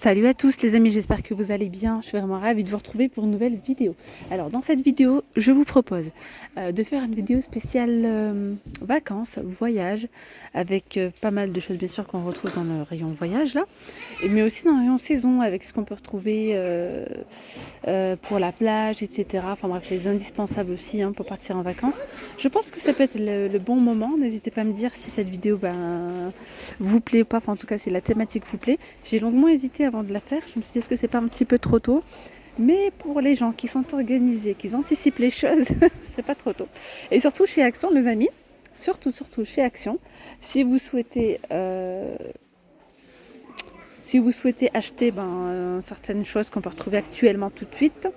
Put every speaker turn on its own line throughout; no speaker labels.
Salut à tous les amis, j'espère que vous allez bien. Je suis vraiment ravie de vous retrouver pour une nouvelle vidéo. Alors dans cette vidéo, je vous propose de faire une vidéo spéciale vacances, voyage, avec pas mal de choses bien sûr qu'on retrouve dans le rayon voyage là, mais aussi dans le rayon saison avec ce qu'on peut retrouver pour la plage, etc. Enfin bref, les indispensables aussi pour partir en vacances. Je pense que ça peut être le bon moment. N'hésitez pas à me dire si cette vidéo vous plaît ou pas, enfin en tout cas si la thématique vous plaît. J'ai longuement hésité avant de la faire, je me suis dit est-ce que c'est pas un petit peu trop tôt, mais pour les gens qui sont organisés, qui anticipent les choses, c'est pas trop tôt. Et surtout chez Action les amis, surtout chez Action, si vous souhaitez acheter certaines choses qu'on peut retrouver actuellement tout de suite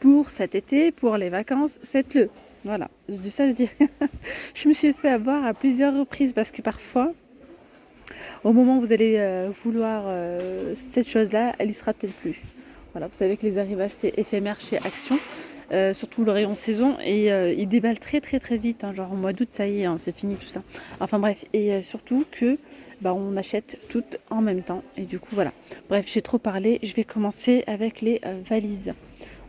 pour cet été, pour les vacances, faites-le. Voilà, je dis ça, je dis. Je me suis fait avoir à plusieurs reprises parce que parfois, au moment où vous allez vouloir cette chose-là, elle y sera peut-être plus. Voilà, vous savez que les arrivages c'est éphémère chez Action, surtout le rayon saison, et il déballe très très très vite. Genre au mois d'août, ça y est, c'est fini tout ça. Enfin bref, et surtout que on achète toutes en même temps, et du coup voilà. Bref, j'ai trop parlé. Je vais commencer avec les valises.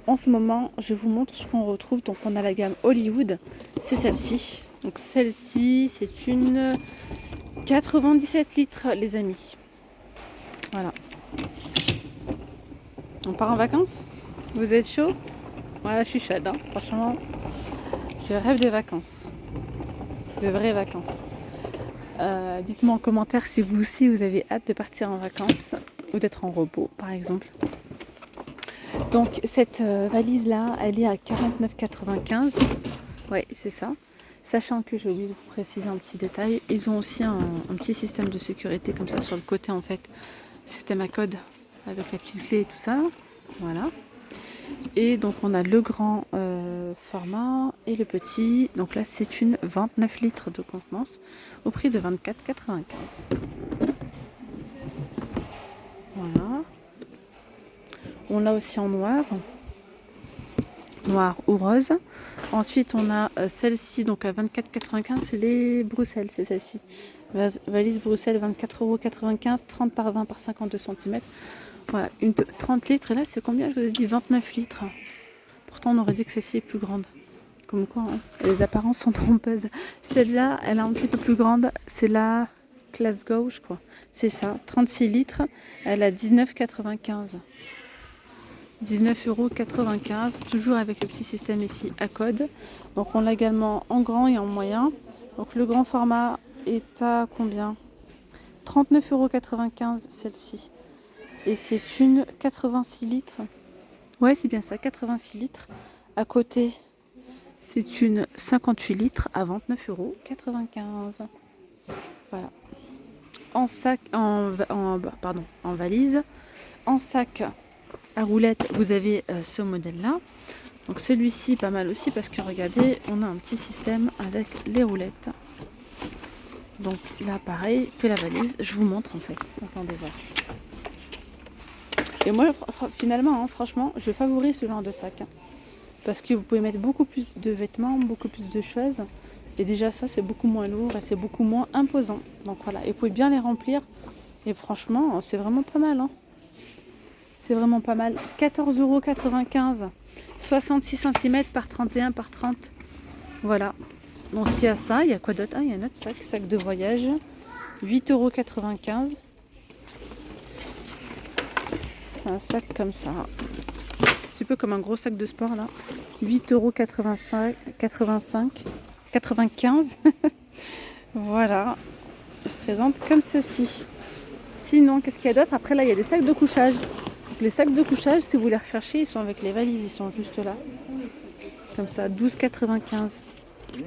En ce moment, je vous montre ce qu'on retrouve. Donc on a la gamme Hollywood, c'est celle-ci. Donc celle-ci, c'est une 97 litres les amis. Voilà. On part en vacances? Vous êtes chaud? Voilà, je suis chaude, franchement. Je rêve de vacances. De vraies vacances. Dites-moi en commentaire si vous aussi vous avez hâte de partir en vacances ou d'être en repos par exemple. Donc cette valise là, elle est à 49,95. Ouais, c'est ça. Sachant que j'ai oublié de vous préciser un petit détail, ils ont aussi un petit système de sécurité comme ça sur le côté en fait. Système à code avec la petite clé et tout ça. Voilà. Et donc on a le grand format et le petit. Donc là c'est une 29 litres de contenance au prix de 24,95. Voilà. On l'a aussi en noir ou rose. Ensuite on a celle-ci donc à 24,95, c'est les Bruxelles, c'est celle-ci. Valise Bruxelles 24,95 €, 30 par 20 par 52 cm. Voilà, une 30 litres. Et là c'est combien? Je vous ai dit 29 litres. Pourtant on aurait dit que celle-ci est plus grande. Comme quoi, les apparences sont trompeuses. Celle-là, elle est un petit peu plus grande. C'est la Glasgow, je crois. C'est ça, 36 litres. Elle a 19,95 €. 19,95 €, toujours avec le petit système ici à code. Donc on l'a également en grand et en moyen. Donc le grand format est à combien? 39,95 € celle-ci. Et c'est une 86 litres. Ouais, c'est bien ça, 86 litres. À côté, c'est une 58 litres à 29,95 €. Voilà. En sac, en valise. En sac à roulettes, vous avez ce modèle-là. Donc celui-ci, pas mal aussi parce que regardez, on a un petit système avec les roulettes. Donc là, pareil que la valise. Je vous montre en fait. Attendez voir. Et moi, finalement, franchement, je favorise ce genre de sac. Parce que vous pouvez mettre beaucoup plus de vêtements, beaucoup plus de choses. Et déjà ça, c'est beaucoup moins lourd et c'est beaucoup moins imposant. Donc voilà, et vous pouvez bien les remplir. Et franchement, c'est vraiment pas mal. C'est vraiment pas mal. 14,95 €. 66 cm par 31 par 30. Voilà. Donc il y a ça, il y a quoi d'autre? Il y a un autre sac de voyage. 8,95 €. C'est un sac comme ça. Un petit peu comme un gros sac de sport là. 8,85 €. 95. Voilà. Il se présente comme ceci. Sinon, qu'est-ce qu'il y a d'autre? Après là, il y a des sacs de couchage. Donc, les sacs de couchage, si vous les recherchez, ils sont avec les valises, ils sont juste là. Comme ça, 12,95 €.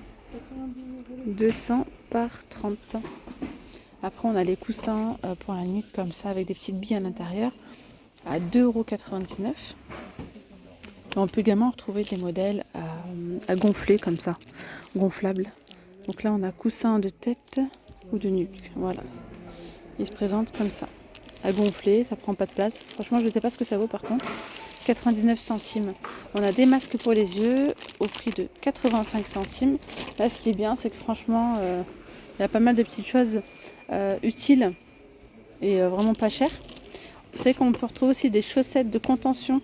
200 par 30. Après, on a les coussins pour la nuque comme ça, avec des petites billes à l'intérieur, à 2,99 €. On peut également retrouver des modèles à gonfler comme ça, gonflables. Donc là, on a coussin de tête ou de nuque. Voilà. Il se présente comme ça. À gonfler, ça prend pas de place. Franchement, je ne sais pas ce que ça vaut par contre. 99 centimes. On a des masques pour les yeux au prix de 85 centimes. Là, ce qui est bien, c'est que franchement, il y a pas mal de petites choses utiles et vraiment pas chères. Vous savez qu'on peut retrouver aussi des chaussettes de contention.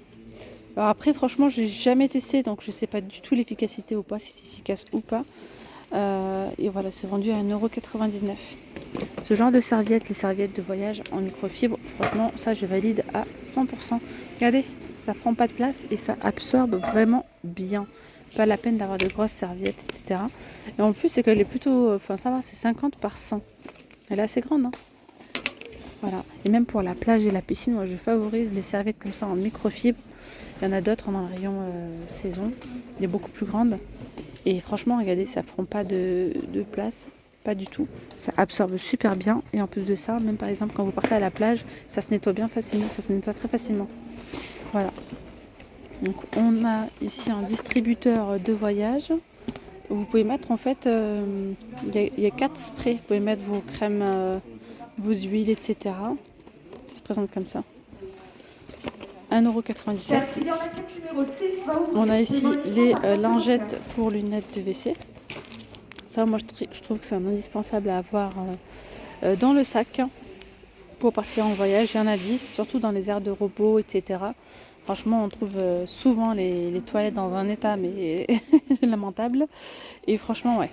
Alors après, franchement, je n'ai jamais testé, donc je ne sais pas du tout l'efficacité ou pas, si c'est efficace ou pas. Et voilà, c'est vendu à 1,99 €. Ce genre de serviettes, les serviettes de voyage en microfibre, franchement, ça je valide à 100%. Regardez, ça prend pas de place et ça absorbe vraiment bien. Pas la peine d'avoir de grosses serviettes, etc. Et en plus, c'est qu'elle est plutôt... Enfin, ça va, c'est 50 par 100. Elle est assez grande, hein. Voilà. Et même pour la plage et la piscine, moi je favorise les serviettes comme ça en microfibre. Il y en a d'autres dans le rayon saison, des beaucoup plus grandes. Et franchement, regardez, ça prend pas de place, pas du tout. Ça absorbe super bien. Et en plus de ça, même par exemple quand vous partez à la plage, ça se nettoie bien facilement, ça se nettoie très facilement. Voilà. Donc on a ici un distributeur de voyage. Vous pouvez mettre en fait, il y a 4 sprays. Vous pouvez mettre vos crèmes, vos huiles, etc. Ça se présente comme ça. 1,97 €. On a ici les lingettes pour lunettes de WC. Ça, moi, je trouve que c'est un indispensable à avoir dans le sac pour partir en voyage. Il y en a 10, surtout dans les aires de repos, etc. Franchement, on trouve souvent les toilettes dans un état mais lamentable. Et franchement, ouais,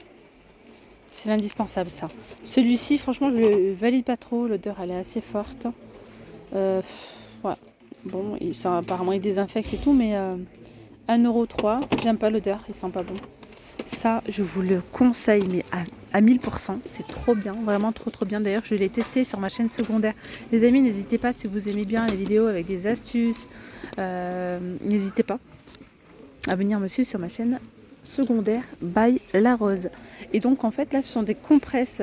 c'est l'indispensable, ça. Celui-ci, franchement, je le valide pas trop. L'odeur, elle est assez forte. Voilà. Bon, ça, apparemment, il désinfecte et tout, mais 1,03 €. J'aime pas l'odeur, il sent pas bon. Ça, je vous le conseille, mais à 1000%. C'est trop bien, vraiment trop bien. D'ailleurs, je l'ai testé sur ma chaîne secondaire. Les amis, n'hésitez pas si vous aimez bien les vidéos avec des astuces. N'hésitez pas à venir me suivre sur ma chaîne secondaire by La Rose. Et donc, en fait, là, ce sont des compresses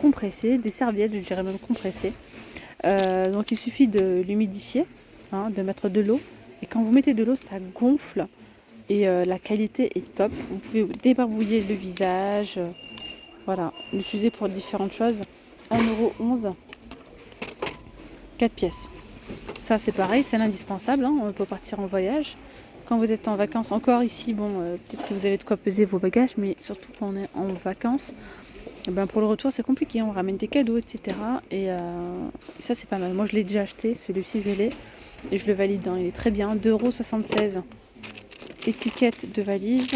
compressées, des serviettes, je dirais même compressées. Donc, il suffit de l'humidifier, de mettre de l'eau. Et quand vous mettez de l'eau, ça gonfle. Et la qualité est top. Vous pouvez débarbouiller le visage. Voilà, l'utiliser pour différentes choses. 1,11 €, 4 pièces. Ça, c'est pareil, c'est l'indispensable pour partir en voyage. Quand vous êtes en vacances, encore ici, bon, peut-être que vous avez de quoi peser vos bagages, mais surtout quand on est en vacances, pour le retour, c'est compliqué. On ramène des cadeaux, etc. Et ça, c'est pas mal. Moi, je l'ai déjà acheté. Celui-ci, je l'ai. Et je le valide. Il est très bien. 2,76 €. Étiquette de valise,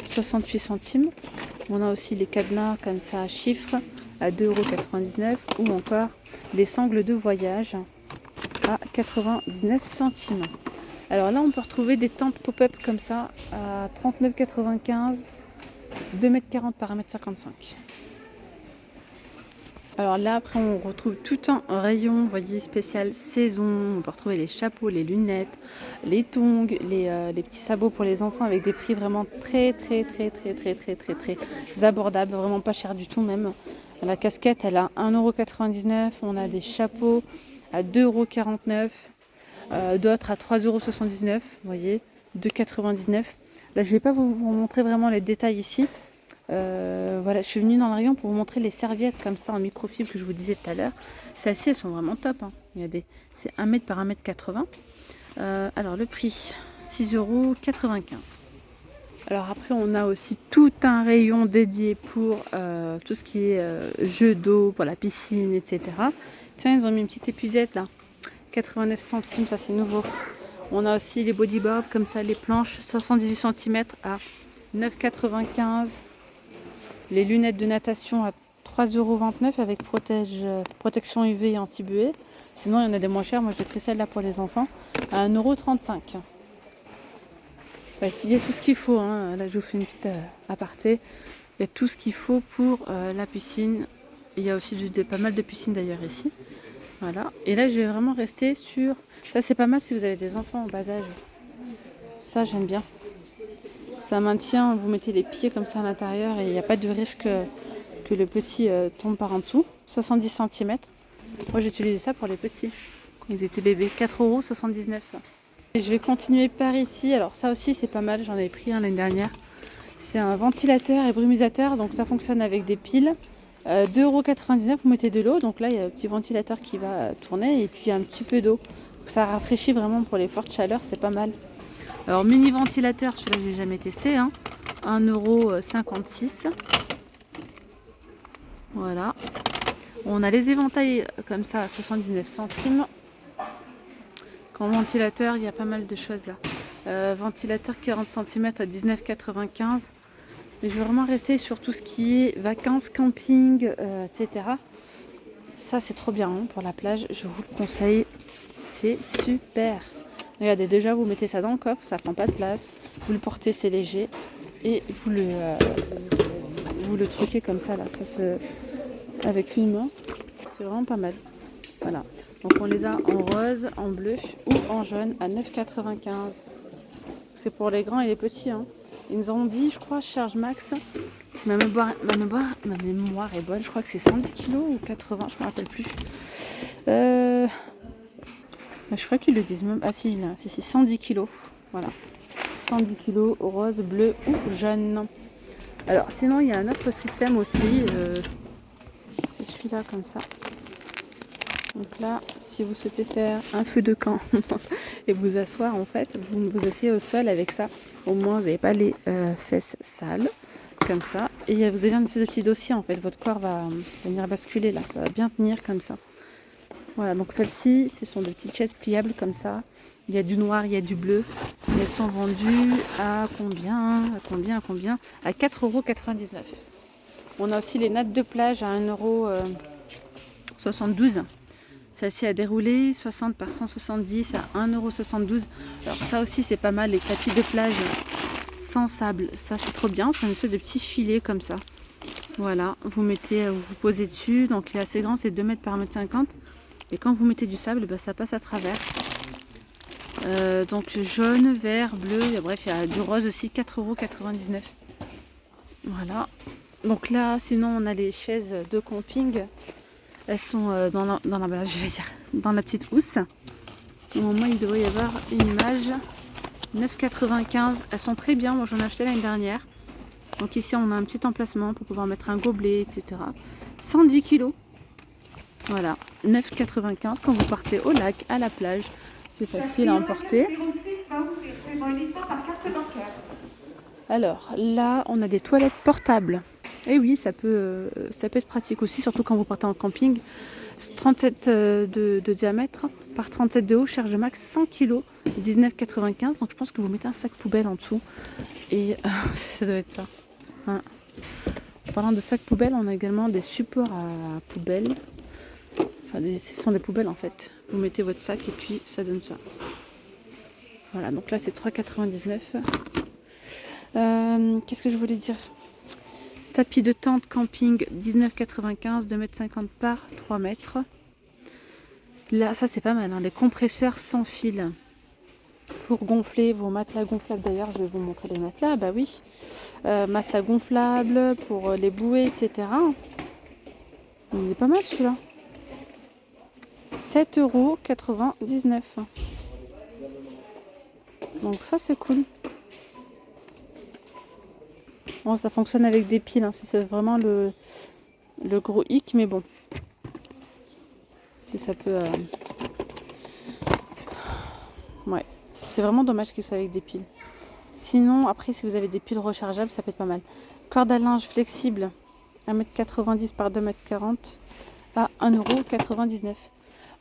68 centimes. On a aussi les cadenas comme ça à chiffres à 2,99 € ou encore les sangles de voyage à 99 centimes. Alors là, on peut retrouver des tentes pop-up comme ça à 39,95 €, 2,40 m par 1,55 m. Alors là, après, on retrouve tout un rayon, vous voyez, spécial saison. On peut retrouver les chapeaux, les lunettes, les tongs, les petits sabots pour les enfants avec des prix vraiment très abordables, vraiment pas cher du tout même. La casquette, elle a 1,99 €. On a des chapeaux à 2,49 €, d'autres à 3,79 €, vous voyez, 2,99 €. Là, je ne vais pas vous montrer vraiment les détails ici. Voilà, je suis venue dans le rayon pour vous montrer les serviettes comme ça en microfibre que je vous disais tout à l'heure. Celles-ci, elles sont vraiment top. Regardez, c'est 1 m par 1,80 m. Alors le prix, 6,95 €. Alors après, on a aussi tout un rayon dédié pour tout ce qui est jeux d'eau, pour la piscine, etc. Tiens, ils ont mis une petite épuisette là, 89 centimes, ça c'est nouveau. On a aussi les bodyboards comme ça, les planches 78 cm à 9,95 €. Les lunettes de natation à 3,29 € avec protection UV et anti-buée. Sinon, il y en a des moins chères. Moi, j'ai pris celle-là pour les enfants à 1,35 €. Il y a tout ce qu'il faut. Là, je vous fais une petite aparté. Il y a tout ce qu'il faut pour la piscine. Il y a aussi pas mal de piscines d'ailleurs ici. Voilà. Et là, je vais vraiment rester sur... Ça, c'est pas mal si vous avez des enfants en bas âge. Ça, j'aime bien. Ça maintient, vous mettez les pieds comme ça à l'intérieur et il n'y a pas de risque que le petit tombe par en dessous. 70 cm. Moi j'ai utilisé ça pour les petits. Quand ils étaient bébés. 4,79 €. Et je vais continuer par ici. Alors ça aussi c'est pas mal, j'en avais pris un l'année dernière. C'est un ventilateur et brumisateur. Donc ça fonctionne avec des piles. 2,99 €, vous mettez de l'eau. Donc là il y a un petit ventilateur qui va tourner et puis un petit peu d'eau. Ça rafraîchit vraiment pour les fortes chaleurs, c'est pas mal. Alors mini ventilateur, celui-là je n'ai jamais testé, 1,56 €. Voilà. On a les éventails comme ça à 79 centimes. Qu'en ventilateur, il y a pas mal de choses là. Ventilateur 40 cm à 19,95. Mais je vais vraiment rester sur tout ce qui est vacances, camping, etc. Ça, c'est trop bien hein, pour la plage. Je vous le conseille. C'est super. Regardez, déjà, vous mettez ça dans le coffre. Ça prend pas de place. Vous le portez, c'est léger. Et vous le truquez comme ça, là. Ça se... Avec une main. C'est vraiment pas mal. Voilà. Donc, on les a en rose, en bleu ou en jaune à 9,95. C'est pour les grands et les petits. Hein. Ils nous ont dit, je crois, charge max. Si ma mémoire est bonne, je crois que c'est 110 kg ou 80, je ne me rappelle plus. Je crois qu'ils le disent même. Ah si, là, c'est 110 kg. Voilà. 110 kg, rose, bleu ou jaune. Alors, sinon, il y a un autre système aussi. C'est celui-là, comme ça. Donc là, si vous souhaitez faire un feu de camp et vous asseoir, en fait, vous vous asseyez au sol avec ça. Au moins, vous n'avez pas les fesses sales, comme ça. Et vous avez un espèce de petit dossier, en fait. Votre corps va venir basculer, là. Ça va bien tenir, comme ça. Voilà, donc celles-ci, ce sont de petites chaises pliables, comme ça. Il y a du noir, il y a du bleu. Et elles sont vendues à combien? À 4,99 €. On a aussi les nattes de plage à 1,72 €. Celle-ci a déroulé 60 par 170 à 1,72 €. Alors ça aussi c'est pas mal, les tapis de plage sans sable, ça c'est trop bien, c'est un espèce de petit filet comme ça. Voilà, vous vous posez dessus, donc il est assez grand, c'est 2 mètres par 1,50 m. Et quand vous mettez du sable, ça passe à travers. Donc jaune, vert, bleu, bref il y a du rose aussi, 4,99 €. Voilà, donc là sinon on a les chaises de camping. Elles sont dans la petite housse. Au moment il devrait y avoir une image. 9,95 €. Elles sont très bien. Moi j'en ai acheté l'année dernière. Donc ici on a un petit emplacement pour pouvoir mettre un gobelet, etc. 110 kg. Voilà. 9,95 € quand vous partez au lac, à la plage. C'est facile à emporter. Alors là on a des toilettes portables. Et oui, ça peut être pratique aussi, surtout quand vous partez en camping. 37 de diamètre par 37 de haut, charge max 100 kg, 19,95 €. Donc je pense que vous mettez un sac poubelle en dessous. Et ça doit être ça. Hein. En parlant de sac poubelle, on a également des supports à poubelle. Enfin, ce sont des poubelles en fait. Vous mettez votre sac et puis ça donne ça. Voilà, donc là c'est 3,99 €. Qu'est-ce que je voulais dire ? Tapis de tente camping 19,95 €, 2,50 m par 3 mètres. Là, ça c'est pas mal, hein, les compresseurs sans fil pour gonfler vos matelas gonflables. D'ailleurs, je vais vous montrer les matelas. Bah oui, matelas gonflables pour les bouées, etc. Il est pas mal celui-là. 7,99 €. Donc ça c'est cool. Bon, ça fonctionne avec des piles, hein, c'est vraiment le gros hic, mais bon. Si ça peut... Ouais, c'est vraiment dommage qu'il soit avec des piles. Sinon, après, si vous avez des piles rechargeables, ça peut être pas mal. Corde à linge flexible, 1,90 m par 2,40 m à 1,99 €.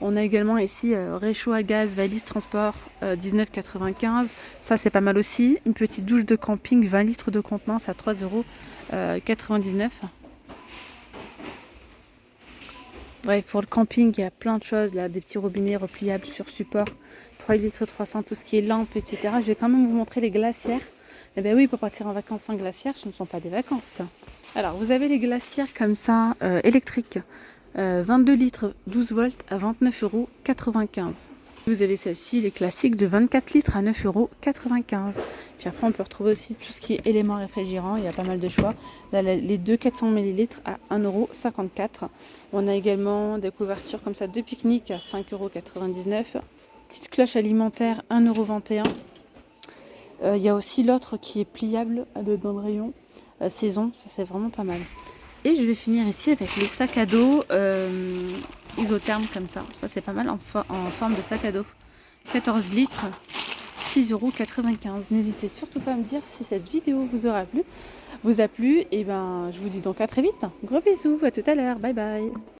On a également ici réchaud à gaz, valise transport, 19,95 €. Ça, c'est pas mal aussi. Une petite douche de camping, 20 litres de contenance à 3,99 €. Bref, pour le camping, il y a plein de choses. Là, des petits robinets repliables sur support, 3 litres 300, tout ce qui est lampe, etc. Je vais quand même vous montrer les glacières. Eh bien oui, pour partir en vacances sans glacière, ce ne sont pas des vacances. Alors, vous avez les glacières comme ça, électriques. 22 litres 12 volts à 29,95 €. Vous avez celle-ci, les classiques de 24 litres à 9,95 €. Puis après, on peut retrouver aussi tout ce qui est éléments réfrigérants. Il y a pas mal de choix. Là, les deux 400 ml à 1,54 €. On a également des couvertures comme ça de pique-nique à 5,99 €. Petite cloche alimentaire, 1,21 €. Il y a aussi l'autre qui est pliable dans le rayon saison. Ça, c'est vraiment pas mal. Et je vais finir ici avec les sacs à dos isothermes comme ça. Ça c'est pas mal en forme de sac à dos. 14 litres, 6,95 €. N'hésitez surtout pas à me dire si cette vidéo vous a plu. Et ben je vous dis donc à très vite. Gros bisous, à tout à l'heure. Bye bye.